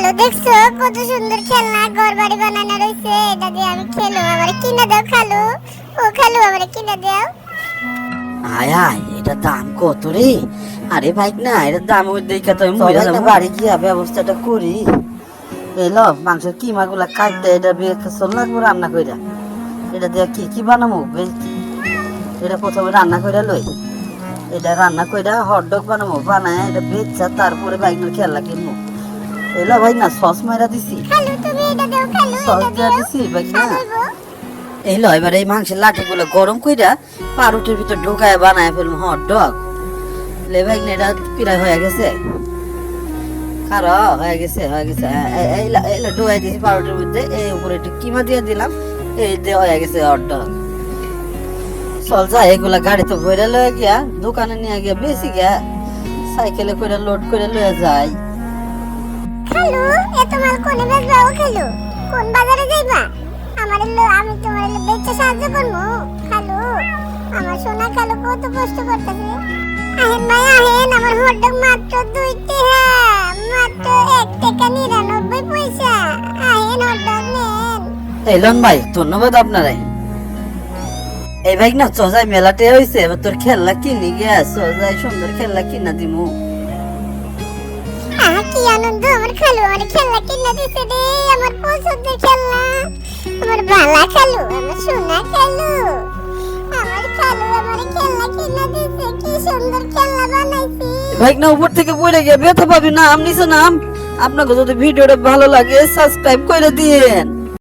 খালু দেখছো কত সুন্দর খেলনা ঘর বাড়ি বানানো রয়েছে, এটা দিয়ে আমি খেলবো। আমারে কিনে দাও খালু, ও খালু আমারে কিনে দাও। আয় আয়, এটা দাম কত রে? আরে ভাই না, এটার দাম ওই দেখে তো আমি মরে যাবো। বাড়ি গিয়া ব্যবস্থাটা করি। এলো মাংসের কিমা গুলা কাটতে, এটা বেসন লাগবো রান্না কইরা। এটা দিয়ে কি কি বানাবো? এটা প্রথমে রান্না কইরা লই, এটা রান্না কইরা হটডগ বানাবো, বানায় এটা বেচা তারপরে বাইকের খেলা কিনবো। এলো ভাই না, সস মাইরা দিছি, খালু তুমি এটা দাও খালু, সস এটা দিয়া দাও। দিছি ভাই না। খালু এলো এবার এই মাংসের লাঠিগুলো গরম কইরা পাউরুটির ভিতর ঢোকায় বানায় ফেলবো হটডগ। লে ভাই না, এটা পিরাই হয়ে গেছে, খারো হয়ে গেছে হয়ে গেছে। এইলা ডোয়াই দিয়েছি পাউরুটির মধ্যে, এই উপরে একটু কিমা দিয়ে দিলাম, এই দিয়ে হয়ে গেছে হটডগ। চল যা, এগুলা গাড়িতে ভরে লয়ে গিয়া দোকানে নিয়ে গিয়া বেশি গিয়া সাইকেলে করে লোড করে লয়ে যাই। খালু এত মাল কোনে বেচবা ও খালু? কোন বাজারে যাইবা? আমি তোমার বেচতে সাহায্য করবো খালু। আমার সোনা খালু কত কষ্ট করতেছে। আহেন ভাই আহেন, আমার হটডগ মাত্র 2 টাকা, মাত্র 1 টাকা 99 পয়সা। আহেন হটডগ নেন। এই লন ভাই, ধন্যবাদ আপনারে। এই ভাই না চজাই মেলাতে হয়েছে, এবার তোর খেলনা কিনি গিয়া চজাই সুন্দর খেলনা কিনা দিমু। কি আনন্দ, আমার খালু আমার খেলনা কিনে দিছে রে, আমার পছন্দের খেলনা, আমার ভালা খালু, আমার সোনা খালু। আমার খালু আমার খেলনা কিনে দিছে, কি সুন্দর খেলনা বানাইছে। ভাই না উপর থেকে পড়ে গিয়ে ব্যথা পাবি না, আপনি নাম। আপনাকে যদি ভিডিওটা ভালো লাগে সাবস্ক্রাইব করে দিয়েন।